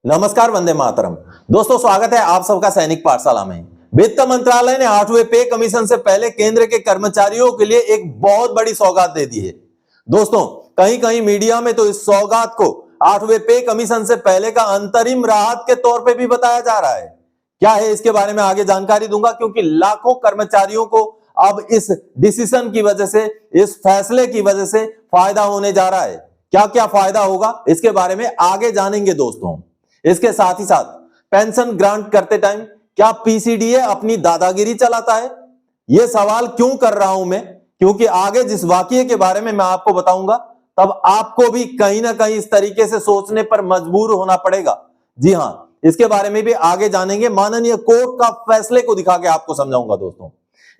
नमस्कार, वंदे मातरम। दोस्तों, स्वागत है आप सबका सैनिक पाठशाला में। वित्त मंत्रालय ने 8वें पे कमीशन से पहले केंद्र के कर्मचारियों के लिए एक बहुत बड़ी सौगात दे दी है। दोस्तों, कहीं कहीं मीडिया में तो इस सौगात को 8वें पे कमीशन से पहले का अंतरिम राहत के तौर पे भी बताया जा रहा है। क्या है इसके बारे में आगे जानकारी दूंगा, क्योंकि लाखों कर्मचारियों को अब इस डिसीजन की वजह से, इस फैसले की वजह से फायदा होने जा रहा है। क्या क्या फायदा होगा इसके बारे में आगे जानेंगे दोस्तों। इसके साथ ही साथ पेंशन ग्रांट करते टाइम क्या पीसीडीए अपनी दादागिरी चलाता है? यह सवाल क्यों कर रहा हूं मैं, क्योंकि आगे जिस वाकये के बारे में मैं आपको बताऊंगा तब आपको भी कहीं ना कहीं इस तरीके से सोचने पर मजबूर होना पड़ेगा। जी हां, इसके बारे में भी आगे जानेंगे। माननीय कोर्ट का फैसले को दिखा के आपको समझाऊंगा दोस्तों।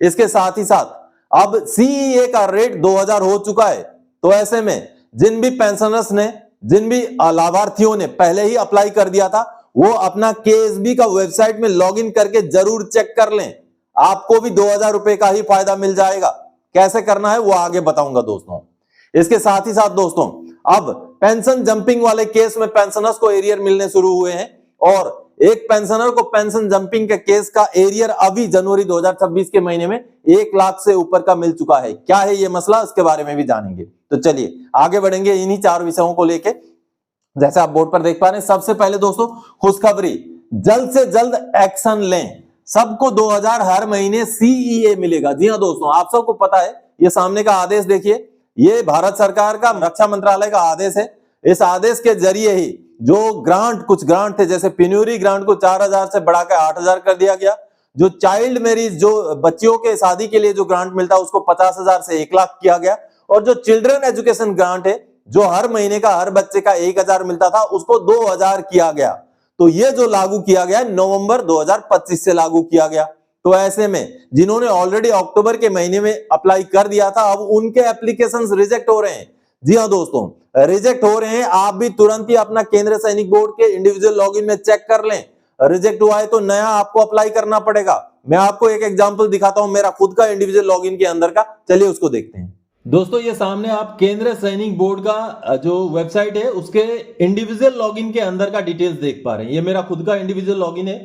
इसके साथ ही साथ अब सीईए का रेट 2000 हो चुका है, तो ऐसे में जिन भी पेंशनर्स ने, जिन भी लाभार्थियों ने पहले ही अप्लाई कर दिया था, वो अपना केएसबी का वेबसाइट में लॉगिन करके जरूर चेक कर लें। आपको भी 2000 रुपए का ही फायदा मिल जाएगा। कैसे करना है वो आगे बताऊंगा दोस्तों। इसके साथ ही साथ दोस्तों, अब पेंशन जंपिंग वाले केस में पेंशनर्स को एरियर मिलने शुरू हुए हैं, और एक पेंशनर को पेंशन जंपिंग के केस का एरियर अभी जनवरी 2026 के महीने में 1 लाख से ऊपर का मिल चुका है। क्या है ये मसला, इसके बारे में भी जानेंगे। तो चलिए आगे बढ़ेंगे इन्हीं 4 विषयों को लेके। जैसे आप बोर्ड पर देख पा रहे हैं, सबसे पहले दोस्तों खुशखबरी, जल्द से जल्द एक्शन लें। सबको 2000 हर महीने सीईए मिलेगा। जी हां दोस्तों, आप सबको पता है, ये सामने का आदेश देखिए, ये भारत सरकार का रक्षा मंत्रालय का आदेश है। इस आदेश के जरिए ही जो ग्रांट, कुछ ग्रांट थे, जैसे पिन्यूरी ग्रांट को 4000 से बढ़ाकर 8000 कर दिया गया। जो चाइल्ड मैरिज, जो बच्चियों के शादी के लिए जो ग्रांट मिलता है, उसको 50,000 से 1 लाख किया गया। और जो चिल्ड्रन एजुकेशन ग्रांट है, जो हर महीने का हर बच्चे का 1000 मिलता था, उसको 2000 किया गया। तो ये जो लागू किया गया नवंबर 2025 से लागू किया गया। तो ऐसे में जिन्होंने ऑलरेडी अक्टूबर के महीने में अप्लाई कर दिया था, अब उनके एप्लीकेशंस रिजेक्ट हो रहे हैं। जी हां दोस्तों, रिजेक्ट हो रहे हैं। आप भी तुरंत ही अपना केंद्र सैनिक बोर्ड के इंडिविजुअल लॉगिन में चेक कर लें। रिजेक्ट हुआ है तो नया आपको अप्लाई करना पड़ेगा। मैं आपको एक एग्जांपल दिखाता हूं, मेरा खुद का इंडिविजुअल लॉगिन के अंदर का। चलिए उसको देखते हैं। दोस्तों, ये सामने आप केंद्र सैनिक बोर्ड का जो वेबसाइट है, उसके इंडिविजुअल लॉगिन के अंदर का डिटेल्स देख पा रहे हैं। ये मेरा खुद का इंडिविजुअल लॉगिन है,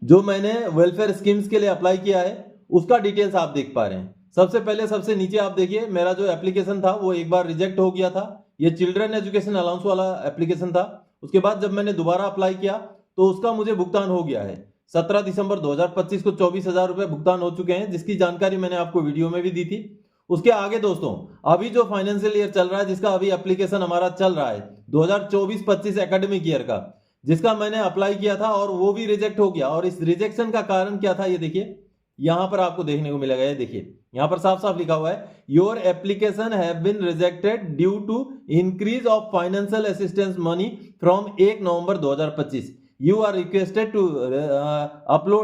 जो मैंने वेलफेयर स्कीम्स के लिए अप्लाई किया है, उसका डिटेल्स आप देख पा रहे हैं। सबसे पहले सबसे नीचे आप देखिए, मेरा जो एप्लीकेशन था वो एक बार रिजेक्ट हो गया था। ये चिल्ड्रन एजुकेशन अलाउंस वाला एप्लीकेशन था। उसके बाद जब मैंने दोबारा अप्लाई किया तो उसका मुझे भुगतान हो गया है। 17 दिसंबर 2025 को 24,000 रुपए भुगतान हो चुके हैं, जिसकी जानकारी मैंने आपको वीडियो में भी दी थी। उसके आगे दोस्तों, अभी जो फाइनेंशियल ईयर चल रहा है, जिसका अभी एप्लीकेशन हमारा चल रहा है 2024-25 एकेडमिक ईयर का, जिसका मैंने अप्लाई किया था और वो भी रिजेक्ट हो गया। और इस रिजेक्शन का कारण क्या था, ये देखिए, यहां पर आपको देखने को मिलेगा। ये देखिए, यहां पर साफ साफ लिखा हुआ है, your application have been rejected due to increase of financial assistance money from 1 November 2025। You are requested to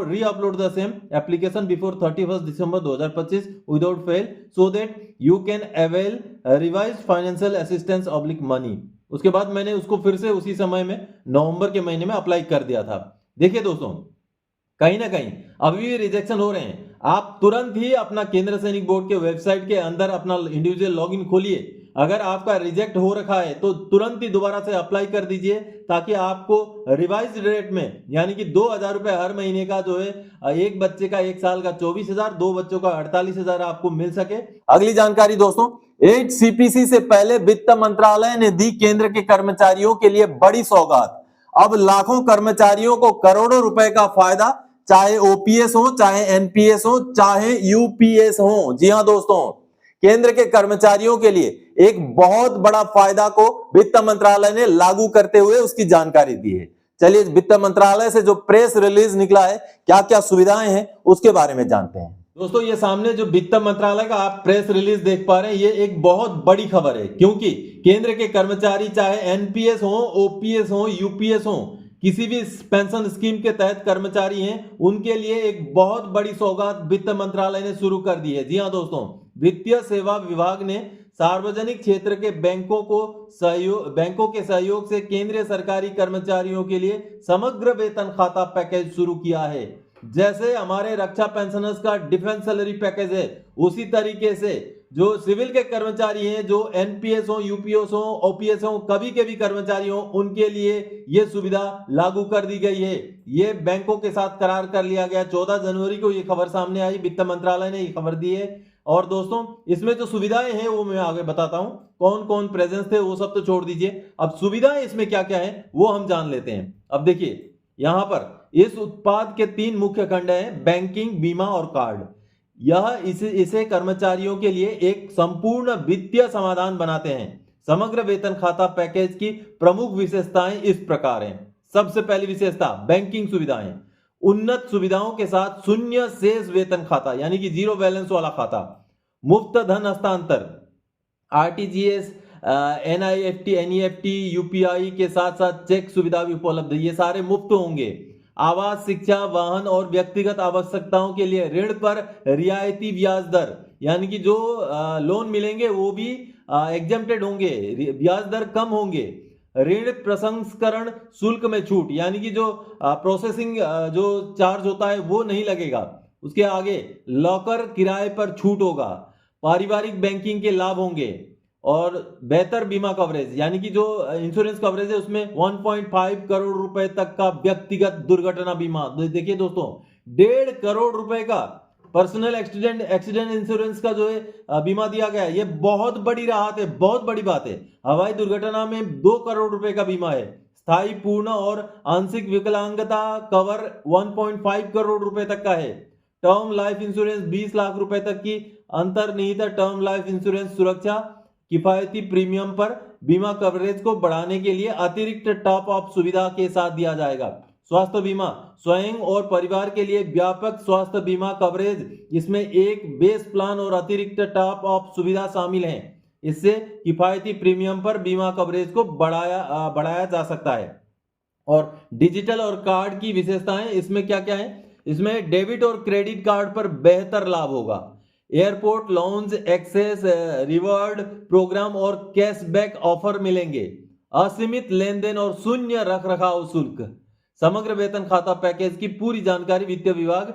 re-upload the same application before 31st December 2025 without fail, so that you can avail revised financial assistance / money। उसके बाद मैंने उसको फिर से उसी समय में नवंबर के महीने में अप्लाई कर दिया था। देखिए दोस्तों, कहीं ना कहीं अभी भी रिजेक्शन हो रहे हैं। आप तुरंत ही अपना केंद्र सैनिक बोर्ड के वेबसाइट के अंदर अपना इंडिविजुअल लॉगिन खोलिए। अगर आपका रिजेक्ट हो रखा है तो तुरंत ही दोबारा से अप्लाई कर दीजिए, ताकि आपको रिवाइज्ड रेट में, यानी कि 2000 रुपए हर महीने का जो है, एक बच्चे का 1 साल का 24,000, 2 बच्चों का 48,000 आपको मिल सके। अगली जानकारी दोस्तों, 8 सीपीसी से पहले वित्त मंत्रालय ने दी केंद्र के कर्मचारियों के लिए बड़ी सौगात। अब लाखों कर्मचारियों को करोड़ों रुपए का फायदा, चाहे ओपीएस हो, चाहे एनपीएस हो, चाहे यूपीएस हो। जी हां दोस्तों, केंद्र के कर्मचारियों के लिए एक बहुत बड़ा फायदा को वित्त मंत्रालय ने लागू करते हुए उसकी जानकारी दी है। चलिए वित्त मंत्रालय से जो प्रेस रिलीज निकला है, क्या क्या सुविधाएं हैं, उसके बारे में जानते हैं। दोस्तों, ये सामने जो वित्त मंत्रालय का आप प्रेस रिलीज देख पा रहे हैं, ये एक बहुत बड़ी खबर है, क्योंकि केंद्र के कर्मचारी चाहे एनपीएस हो, ओपीएस हो, यूपीएस हो, किसी भी पेंशन स्कीम के तहत कर्मचारी हैं, उनके लिए एक बहुत बड़ी सौगात वित्त मंत्रालय ने शुरू कर दी है। जी हां दोस्तों, वित्तीय सेवा विभाग ने सार्वजनिक क्षेत्र के बैंकों के सहयोग से केंद्रीय सरकारी कर्मचारियों के लिए समग्र वेतन खाता पैकेज शुरू किया है। जैसे हमारे रक्षा पेंशनर्स का डिफेंस सैलरी पैकेज है, उसी तरीके से जो सिविल के कर्मचारी हैं, जो एनपीएस हो, यूपीएस हो, ओपीएस हो, कभी के भी कर्मचारी हो, उनके लिए ये सुविधा लागू कर दी गई है। ये बैंकों के साथ करार कर लिया गया। 14 जनवरी को ये खबर सामने आई, वित्त मंत्रालय ने ये खबर दी है। और दोस्तों, इसमें जो सुविधाएं हैं वो मैं आगे बताता हूं, कौन कौन प्रेजेंस थे वो सब तो छोड़ दीजिए। अब सुविधाएं इसमें क्या क्या है वो हम जान लेते हैं। अब देखिए, यहां पर इस उत्पाद के 3 मुख्य खंड हैं, बैंकिंग, बीमा और कार्ड। यह इसे कर्मचारियों के लिए एक संपूर्ण वित्तीय समाधान बनाते हैं। समग्र वेतन खाता पैकेज की प्रमुख विशेषताएं इस प्रकार हैं। सबसे पहली विशेषता, बैंकिंग सुविधाएं। उन्नत सुविधाओं के साथ शून्य शेष वेतन खाता, यानी कि जीरो बैलेंस वाला खाता, मुफ्त धन हस्तांतर, आरटीजीएस, एनआईएफटी, एनईएफटी, यूपीआई के साथ साथ चेक सुविधा भी उपलब्ध है। ये सारे मुफ्त होंगे। आवास, शिक्षा, वाहन और व्यक्तिगत आवश्यकताओं के लिए ऋण पर रियायती ब्याज दर, यानी कि जो लोन मिलेंगे वो भी एग्जेम्प्टेड होंगे, ब्याज दर कम होंगे। ऋण प्रसंस्करण शुल्क में छूट, यानी कि जो प्रोसेसिंग जो चार्ज होता है वो नहीं लगेगा। उसके आगे लॉकर किराए पर छूट होगा। पारिवारिक बैंकिंग के लाभ होंगे और बेहतर बीमा कवरेज, यानी कि जो इंश्योरेंस कवरेज है उसमें 1.5 करोड़ रुपए तक का व्यक्तिगत दुर्घटना बीमा। देखिए दोस्तों, 1.5 करोड़ रुपए का पर्सनल एक्सीडेंट इंश्योरेंस का जो है बीमा दिया गया है। ये बहुत बड़ी राहत है, बहुत बड़ी बात है। हवाई दुर्घटना में 2 करोड़ रुपए का बीमा है। स्थायी, पूर्ण और आंशिक विकलांगता कवर 1.5 करोड़ रुपए तक का है। टर्म लाइफ इंश्योरेंस 20 लाख रुपए तक की अंतर्निहित टर्म लाइफ इंश्योरेंस सुरक्षा, किफायती प्रीमियम पर बीमा कवरेज को बढ़ाने के लिए अतिरिक्त टॉप अप सुविधा के साथ दिया जाएगा। स्वास्थ्य बीमा, स्वयं और परिवार के लिए व्यापक स्वास्थ्य बीमा कवरेज। इसमें एक बेस प्लान और अतिरिक्त टॉप अप सुविधा शामिल है। इससे किफायती प्रीमियम पर बीमा कवरेज को बढ़ाया जा सकता है। और डिजिटल और कार्ड की विशेषताएं इसमें क्या क्या है? इसमें डेबिट और क्रेडिट कार्ड पर बेहतर लाभ होगा। Airport lounge access, reward program और कैशबैक ऑफर मिलेंगे। असीमित लेन देन और शून्य रखरखाव शुल्क। समग्र वेतन खाता पैकेज की पूरी जानकारी वित्त विभाग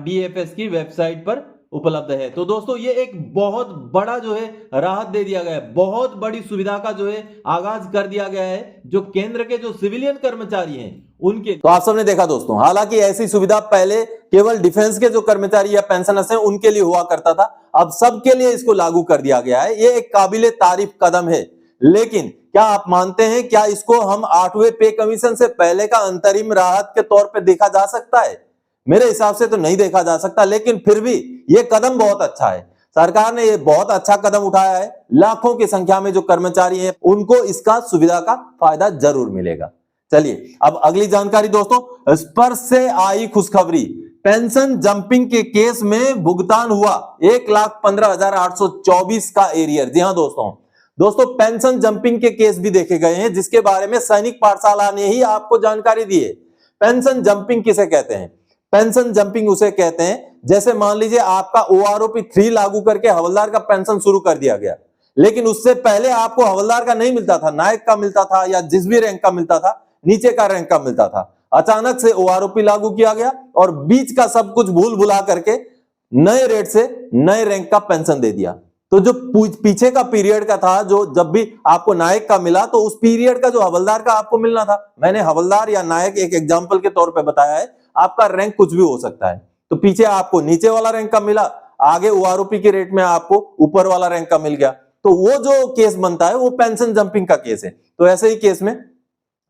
डीएफएस की वेबसाइट पर उपलब्ध है। तो दोस्तों, ये एक बहुत बड़ा जो है राहत दे दिया गया है, बहुत बड़ी सुविधा का जो है आगाज कर दिया गया है, जो केंद्र के जो सिविलियन कर्मचारी हैं उनके। तो आप सबने देखा दोस्तों, हालांकि ऐसी सुविधा पहले केवल डिफेंस के जो कर्मचारी या पेंशनर्स हैं उनके लिए हुआ करता था, अब सबके लिए इसको लागू कर दिया गया है। ये एक काबिले तारीफ कदम है। लेकिन क्या आप मानते हैं, क्या इसको हम 8वें पे कमीशन से पहले का अंतरिम राहत के तौर पर देखा जा सकता है? मेरे हिसाब से तो नहीं देखा जा सकता, लेकिन फिर भी ये कदम बहुत अच्छा है। सरकार ने ये बहुत अच्छा कदम उठाया है। लाखों की संख्या में जो कर्मचारी हैं उनको इसका सुविधा का फायदा जरूर मिलेगा। चलिए अब अगली जानकारी दोस्तों, स्पर्श से आई खुशखबरी। पेंशन जंपिंग के केस में भुगतान हुआ 1,15,824 का एरियर। जी हां दोस्तों, पेंशन जंपिंग के केस भी देखे गए हैं, जिसके बारे में सैनिक पाठशाला ने ही आपको जानकारी दी है। पेंशन जंपिंग किसे कहते हैं? पेंशन जंपिंग उसे कहते हैं जैसे मान लीजिए आपका OROP 3 लागू करके हवलदार का पेंशन शुरू कर दिया गया, लेकिन उससे पहले आपको हवलदार का नहीं मिलता था, नायक का मिलता था या जिस भी रैंक का मिलता था, नीचे का रैंक का मिलता था। अचानक से OROP लागू किया गया और बीच का सब कुछ भूल भुला करके नए रेट से नए रैंक का पेंशन दे दिया। तो जो पीछे का पीरियड का था, जो जब भी आपको नायक का मिला तो उस पीरियड का जो हवलदार का आपको मिलना था, मैंने हवलदार या नायक एक एग्जांपल के तौर पे बताया है, आपका रैंक कुछ भी हो सकता है। तो पीछे आपको नीचे वाला रैंक का मिला, आगे OROP के रेट में आपको ऊपर वाला रैंक का मिल गया, तो वो जो केस बनता है वो पेंशन जंपिंग का केस है। तो ऐसे ही केस में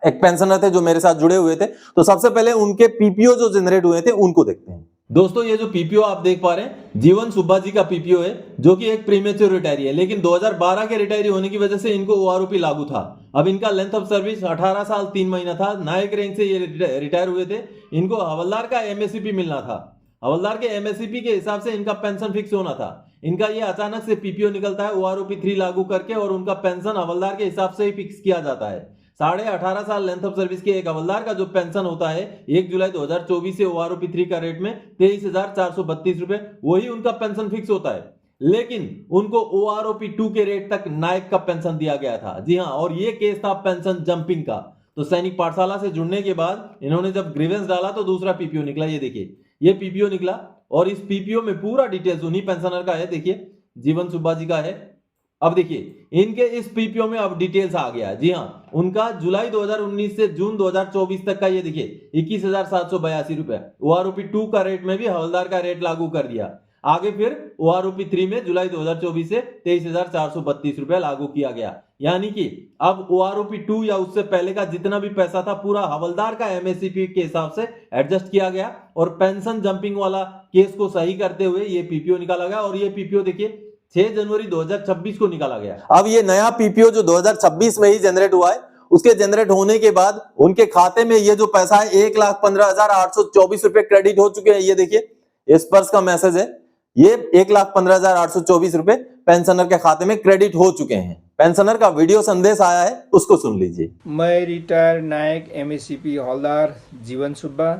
एक पेंशनर थे जो मेरे साथ जुड़े हुए थे, तो सबसे पहले उनके पीपीओ जो जनरेट हुए थे उनको देखते हैं। दोस्तों, ये जो पीपीओ आप देख पा रहे हैं, जीवन सुब्बा जी का पीपीओ है, जो कि एक प्रीमेच्योर रिटायरी है, लेकिन 2012 के रिटायरी होने की वजह से इनको OROP लागू था। अब इनका लेंथ ऑफ सर्विस 18 साल 3 महीना था। नायक रैंक से ये रिटायर हुए थे। इनको हवलदार का MSCP मिलना था। हवलदार के MSCP के हिसाब से इनका पेंशन फिक्स होना था। इनका ये अचानक से पीपीओ निकलता है OROP 3 लागू करके, और उनका पेंशन हवलदार के हिसाब से ही फिक्स किया जाता है। 18.5 साल लेंथ ऑफ सर्विस के एक हवलदार का जो पेंशन होता है 1 जुलाई 2024 से OROP 3 का रेट में 23,432 रुपए, वही उनका पेंशन फिक्स होता है। लेकिन उनको OROP 2 के रेट तक नायक का पेंशन दिया गया था। जी हां, और ये केस था पेंशन जंपिंग का। तो सैनिक पाठशाला से जुड़ने के बाद इन्होंने जब ग्रीवेंस डाला तो दूसरा पीपीओ निकला। ये देखिए, ये पीपीओ निकला और इस पीपीओ में पूरा डिटेल्स उन्हीं पेंशनर का है, देखिए जीवन सुब्बा जी का है। अब देखिए इनके इस पीपीओ में अब डिटेल्स आ गया। जी हाँ, उनका जुलाई 2019 से जून 2024 तक का ये देखिए 21,782 रुपए। ओआरओपी 2 का रेट में भी हवलदार का रेट लागू कर दिया। आगे फिर ओआरओपी 3 में जुलाई 2024 से 23,432 रुपए लागू किया गया। यानी कि अब ओआरओपी 2 या उससे पहले का जितना भी पैसा था पूरा हवलदार का एमएससीपी के हिसाब से एडजस्ट किया गया और पेंशन जंपिंग वाला केस को सही करते हुए ये पीपीओ निकाला गया। और ये पीपीओ देखिए 6 जनवरी 2026 को निकाला गया। अब ये नया पीपीओ जो 2026 में ही जनरेट हुआ है, उसके जनरेट होने के बाद उनके खाते में ये जो पैसा है 1,15,824 रुपए क्रेडिट हो चुके हैं। ये देखिए स्पर्श का मैसेज है, ये 1,15,824 रुपए पेंशनर के खाते में क्रेडिट हो चुके हैं। पेंशनर का वीडियो संदेश आया है, उसको सुन लीजिए। मैं रिटायर नायक एमएससीपी हवलदार जीवन सुब्बा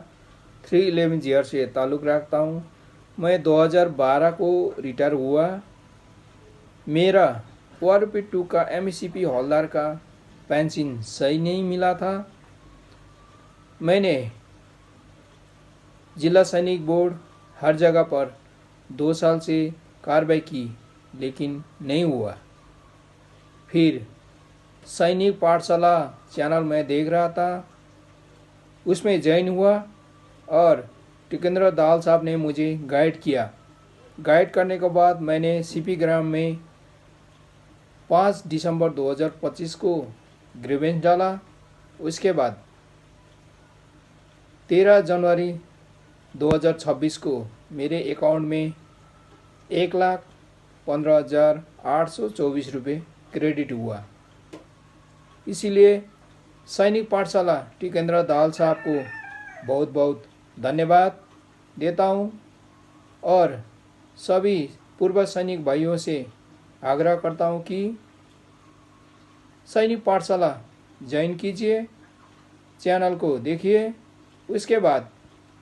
311 जीआर से ताल्लुक़ रखता हूँ। मैं 2012 को रिटायर हुआ। मेरा ओआरओपी 2 का एमएससीपी हवलदार का पेंशन सही नहीं मिला था। मैंने जिला सैनिक बोर्ड हर जगह पर 2 साल से कार्रवाई की, लेकिन नहीं हुआ। फिर सैनिक पाठशाला चैनल में देख रहा था, उसमें ज्वाइन हुआ और टिकेंद्र दाल साहब ने मुझे गाइड किया। गाइड करने के बाद मैंने सीपी ग्राम में 5 दिसंबर 2025 को ग्रीवेंस डाला। उसके बाद 13 जनवरी 2026 को मेरे अकाउंट में 1,15,824 रुपये क्रेडिट हुआ। इसीलिए सैनिक पाठशाला टिकेंद्र दाल साहब को बहुत बहुत धन्यवाद देता हूँ और सभी पूर्व सैनिक भाइयों से आग्रह करता हूँ कि सैनिक पाठशाला ज्वाइन कीजिए, चैनल को देखिए, उसके बाद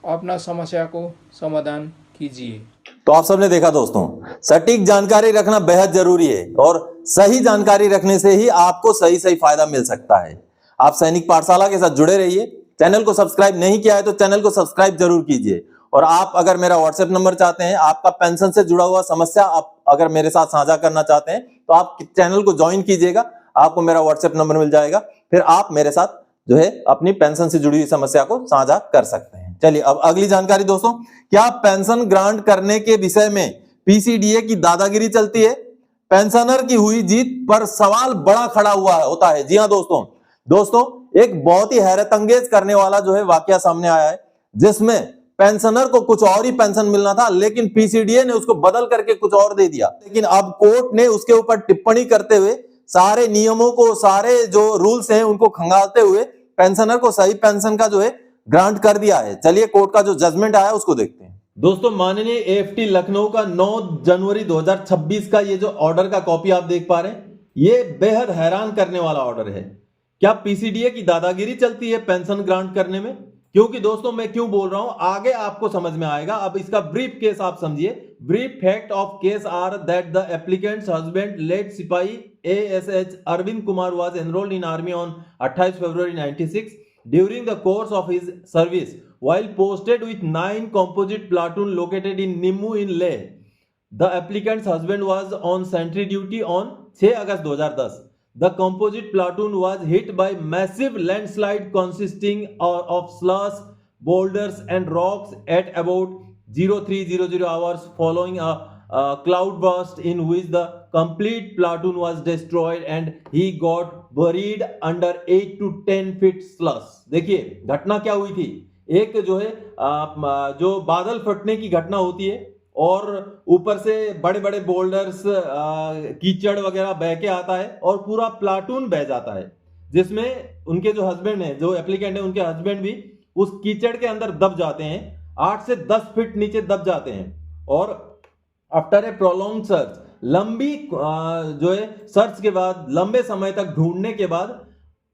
अपना समस्या को समाधान कीजिए। तो आप सबने देखा दोस्तों, सटीक जानकारी रखना बेहद जरूरी है और सही जानकारी रखने से ही आपको सही सही फायदा मिल सकता है। आप सैनिक पाठशाला के साथ जुड़े रहिए। चैनल को सब्सक्राइब नहीं किया है तो चैनल को सब्सक्राइब जरूर कीजिए। और आप अगर मेरा व्हाट्सएप नंबर चाहते हैं, आपका पेंशन से जुड़ा हुआ समस्या आप अगर मेरे साथ साझा करना चाहते हैं तो आप चैनल को ज्वाइन कीजिएगा, आपको मेरा व्हाट्सएप नंबर मिल जाएगा। फिर आप मेरे साथ जो है अपनी पेंशन से जुड़ी हुई समस्या को साझा कर सकते हैं। चलिए अब अगली जानकारी दोस्तों, क्या पेंशन ग्रांट करने के विषय में पीसीडीए की दादागिरी चलती है? पेंशनर की हुई जीत पर सवाल बड़ा खड़ा हुआ होता है। जी हाँ दोस्तों एक बहुत ही हैरत अंगेज करने वाला जो है वाकया सामने आया है, जिसमें पेंशनर को कुछ और ही पेंशन मिलना था, लेकिन पीसीडीए ने उसको बदल करके कुछ और दे दिया। लेकिन अब कोर्ट ने उसके ऊपर टिप्पणी करते हुए सारे नियमों को, सारे जो रूल्स हैं उनको खंगालते हुए पेंशनर को सही पेंशन का जो है ग्रांट कर दिया है। चलिए कोर्ट का जो जजमेंट आया उसको देखते हैं। दोस्तों माननीय एएफटी लखनऊ का 9 जनवरी 2026 का ये जो ऑर्डर का कॉपी आप देख पा रहे हैं, ये बेहद हैरान करने वाला ऑर्डर है। क्या पीसीडीए की दादागिरी चलती है पेंशन ग्रांट करने में? क्योंकि दोस्तों मैं क्यों बोल रहा हूं आगे आपको समझ में आएगा। अब इसका ब्रीफ केस आप समझिए। Brief fact of case are that the applicant's husband late सिपाही ASH Arvind Kumar was enrolled in army on 28 February 96 during the course of his service while posted with 9 composite platoon located in Nimmu in Leh. The applicant's husband was on sentry duty on 6 August 2010. The composite platoon was hit by massive landslide consisting of slush, boulders and rocks at about 0300 hours following a cloud burst in which the complete platoon was destroyed and he got buried under 8 to 10 feet slush. देखिए घटना क्या हुई थी। एक जो है जो बादल फटने की घटना होती है और ऊपर से बड़े बड़े बोल्डर्स कीचड़ वगैरह बह के आता है और पूरा प्लाटून बह जाता है, जिसमें उनके जो हस्बैंड है, जो एप्लीकेंट है, उनके हस्बैंड भी उस कीचड़ के अंदर दब जाते हैं। 8 से 10 फीट नीचे दब जाते हैं और आफ्टर ए प्रोलॉन्ग सर्च, लंबी जो है सर्च के बाद, लंबे समय तक ढूंढने के बाद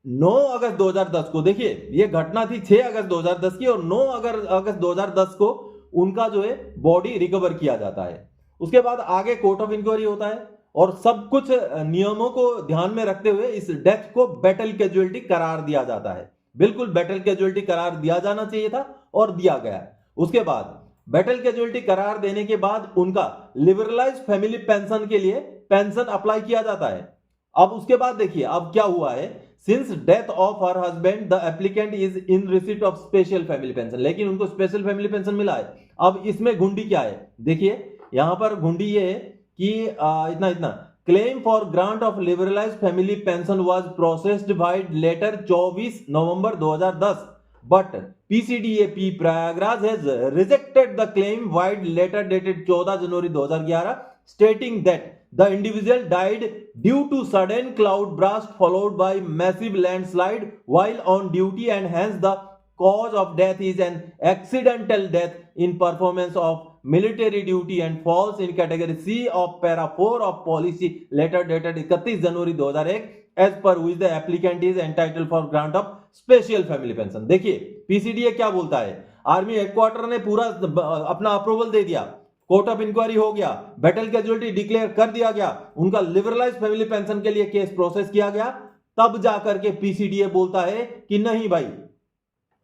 9 अगस्त 2010 को, देखिए ये घटना थी 6 अगस्त 2010 की और 9 अगस्त 2010 को उनका जो है बॉडी रिकवर किया जाता है। उसके बाद आगे कोर्ट ऑफ इंक्वायरी होता है और सब कुछ नियमों को ध्यान में रखते हुए इस डेथ को बैटल कैजुअलिटी करार दिया जाता है। बिल्कुल बैटल कैजुअलिटी करार दिया जाना चाहिए था और दिया गया। उसके बाद बैटल कैजुअलिटी करार देने के बाद उनका लिबरलाइज फैमिली पेंशन के लिए पेंशन अप्लाई किया जाता है। अब उसके बाद देखिए अब क्या हुआ है, since death of her husband the applicant is in receipt of special family pension, लेकिन उनको स्पेशल फैमिली पेंशन मिला है। अब इसमें घुंडी क्या है, देखिए यहां पर घुंडी ये है कि इतना claim for grant of liberalize family pension was processed by letter 24 November 2010 but PCDAP Prayagraj has rejected the claim vide letter dated 14 January 2011 stating that the individual died due to sudden cloud burst followed by massive landslide while on duty and hence the cause of death is an accidental death in performance of military duty and falls in category C of para 4 of policy letter dated 31 January 2001 as per which the applicant is entitled for grant of special family pension। देखिए PCDA क्या बोलता है, army headquarter ने पूरा अपना approval दे दिया, court of inquiry हो गया, बैटल कैजुअलिटी डिक्लेयर कर दिया गया, उनका लिबरलाइज फैमिली पेंशन के लिए केस प्रोसेस किया गया, तब जाकर के PCDA बोलता है कि नहीं भाई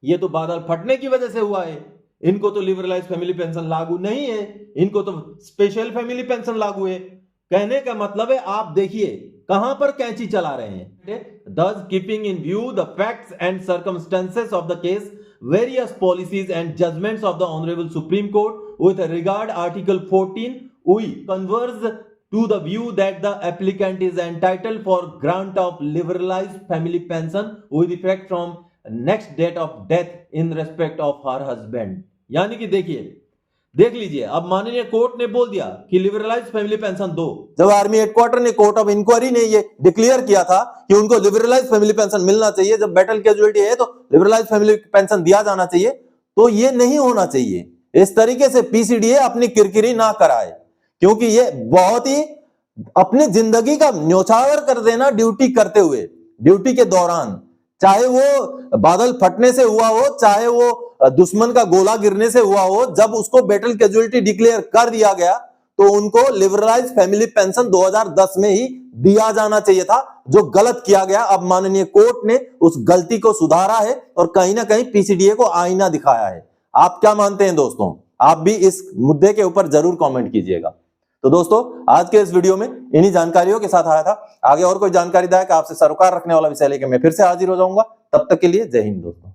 ये तो बादल फटने की वजह से हुआ है, इनको तो लिबरलाइज फैमिली पेंशन लागू नहीं है, इनको तो स्पेशल फैमिली पेंशन लागू है। कहने का मतलब है आप देखिए कहां पर कैंची चला रहे हैं। Thus keeping in view the facts and circumstances of the case, various policies and judgments of the Honorable Supreme Court with regard Article 14, we converge to the view that the applicant is entitled for grant of liberalized family pension with effect from next date of death in respect of her husband। यानी कि देखिए देख लीजिए अब माननीय court ने बोल दिया कि लिबरलाइज फैमिली पेंशन दो। जब आर्मी हेडक्वार्टर ने कोर्ट ऑफ इंक्वायरी ने ये डिक्लेयर किया था कि उनको लिबरलाइज फैमिली पेंशन मिलना चाहिए, जब बैटल कैजुअलिटी है तो लिबरलाइज फैमिली पेंशन दिया जाना चाहिए, तो ये नहीं होना चाहिए। इस तरीके से PCDA अपनी किरकिरी ना कराए, क्योंकि ये बहुत ही अपनी जिंदगी का न्यौछावर कर देना ड्यूटी करते हुए, ड्यूटी के दौरान, चाहे वो बादल फटने से हुआ हो, चाहे वो दुश्मन का गोला गिरने से हुआ हो, जब उसको बैटल कैजुअलिटी डिक्लेयर कर दिया गया तो उनको लिबरलाइज फैमिली पेंशन 2010 में ही दिया जाना चाहिए था, जो गलत किया गया। अब माननीय कोर्ट ने उस गलती को सुधारा है और कहीं ना कहीं PCDA को आईना दिखाया है। आप क्या मानते हैं दोस्तों? आप भी इस मुद्दे के ऊपर जरूर कमेंट कीजिएगा। तो दोस्तों आज के इस वीडियो में इन्हीं जानकारियों के साथ आया था। आगे और कोई जानकारीदायक आपसे सरोकार रखने वाला विषय लेकर मैं फिर से हाजिर हो जाऊंगा। तब तक के लिए जय हिंद दोस्तों।